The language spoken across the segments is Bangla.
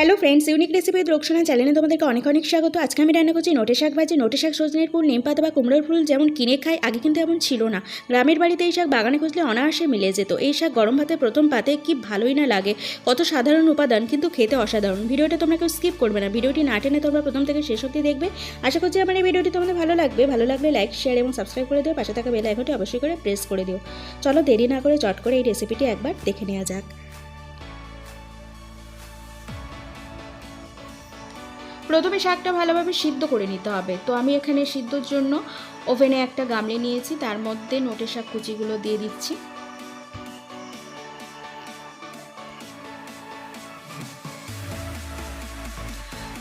Hello friends, unique recipe with Roksana চ্যানেলে তোমাদেরকে অনেক অনেক স্বাগত। আজকে আমি রান্না করছি নোটে শাক ভাজি। নোটে শাক, সজনের ফুল, নিম পাতা বা কুমড়োর ফুল যেমন কিনে খাই, আগে কিন্তু এমন ছিল না। গ্রামের বাড়িতে এই শাক বাগানে খুঁজলে অনায়াসে মিলে যেত। এই শাক গরম ভাতে প্রথম পাতে কি ভালোই না লাগে। কত সাধারণ উপাদান, কিন্তু খেতে অসাধারণ। ভিডিওটা তোমরা কেউ স্কিপ করবে না, ভিডিওটি না টেনে তোমরা প্রথম থেকে শেষ অবধি দেখবে। আশা করছি আমার এই ভিডিওটি তোমাদের ভালো লাগবে। ভালো লাগলে লাইক, শেয়ার এবং সাবস্ক্রাইব করে দিও। পাশে থাকা বেল আইকনটি অবশ্যই করে প্রেস করে দিও। চলো দেরি না করে চট করে এই রেসিপিটি একবার দেখে নেওয়া যাক। প্রথমে শাকটা ভালোভাবে সিদ্ধ করে নিতে হবে। তো আমি এখানে সিদ্ধর জন্য ওভেনে একটা গামলি নিয়েছি, তার মধ্যে নোটে শাক কুচিগুলো দিয়ে দিচ্ছি।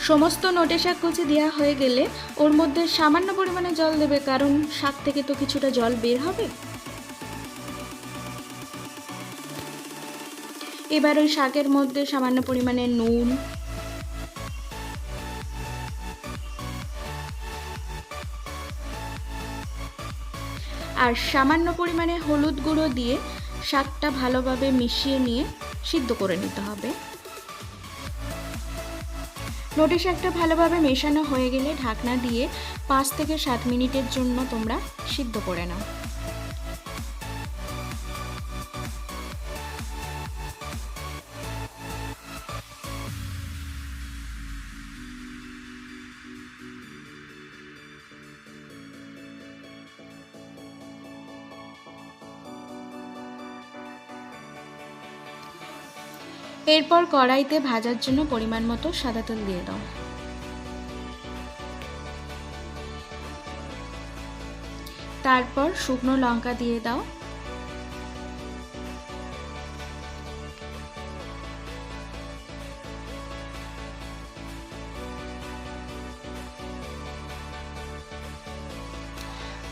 সমস্ত নোটে শাক কুচি দেওয়া হয়ে গেলে ওর মধ্যে সামান্য পরিমাণে জল দেবে, কারণ শাক থেকে তো কিছুটা জল বের হবে। এবার ওই শাকের মধ্যে সামান্য পরিমাণে নুন, আর সামান্য পরিমাণে হলুদ গুঁড়ো দিয়ে শাকটা ভালোভাবে মিশিয়ে নিয়ে সিদ্ধ করে নিতে হবে। নোটে শাকটা ভালোভাবে মেশানো হয়ে গেলে ঢাকনা দিয়ে 5 থেকে 7 মিনিটের জন্য তোমরা সিদ্ধ করে নাও। এরপর কড়াইতে ভাজার জন্য পরিমাণ মতো সাদা তেল দিয়ে দাও। তারপর শুকনো লঙ্কা দিয়ে দাও।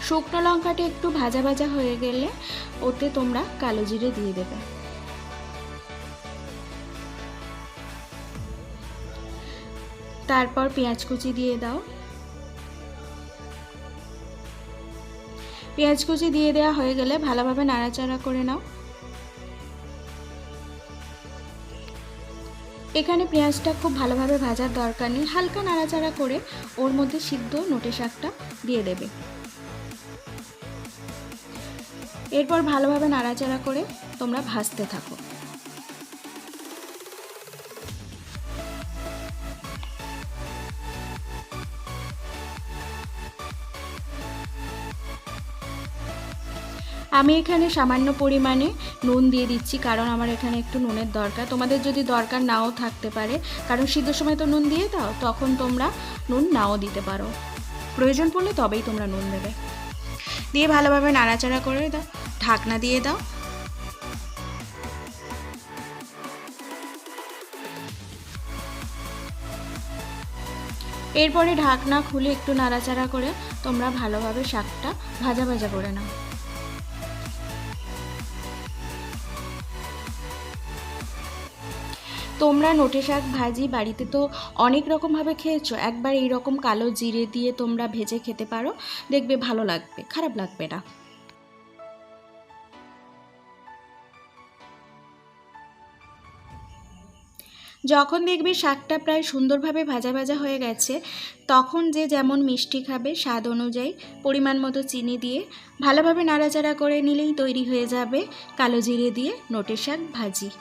শুকনো লঙ্কাটা একটু ভাজা ভাজা হয়ে গেলে ওতে তোমরা কালো জিরে দিয়ে দেবে। তারপর পেঁয়াজ কুচি দিয়ে দাও। পেঁয়াজ কুচি দিয়ে দেওয়া হয়ে গেলে ভালোভাবে নাড়াচাড়া করে নাও। এখানে পেঁয়াজটা খুব ভালোভাবে ভাজার দরকার নেই, হালকা নাড়াচাড়া করে ওর মধ্যে সিদ্ধ নোটে শাকটা দিয়ে দেবে। এরপর ভালোভাবে নাড়াচাড়া করে তোমরা ভাজতে থাকো। আমি এখানে সামান্য পরিমাণে নুন দিয়ে দিচ্ছি, কারণ আমার এখানে একটু নুনের দরকার। তোমাদের যদি দরকার নাও থাকতে পারে, কারণ সিদ্ধর সময় তো নুন দিয়ে দাও, তখন তোমরা নুন নাও দিতে পারো। প্রয়োজন পড়লে তবেই তোমরা নুন দেবে। দিয়ে ভালোভাবে নাড়াচাড়া করে দাও, ঢাকনা দিয়ে দাও। এরপরে ঢাকনা খুলে একটু নাড়াচাড়া করে তোমরা ভালোভাবে শাকটা ভাজা ভাজা করে নাও। তোমরা নোটে শাক ভাজি বাড়িতে তো অনেক রকমভাবে খেয়েছো, একবার এই রকম কালো জিরে দিয়ে তোমরা ভেজে খেতে পারো, দেখবে ভালো লাগবে, খারাপ লাগবে না। যখন দেখবি শাকটা প্রায় সুন্দরভাবে ভাজা ভাজা হয়ে গেছে, তখন যে যেমন মিষ্টি খাবে স্বাদ অনুযায়ী পরিমাণ মতো চিনি দিয়ে ভালোভাবে নাড়াচাড়া করে নিলেই তৈরি হয়ে যাবে কালো জিরে দিয়ে নোটে শাক ভাজি।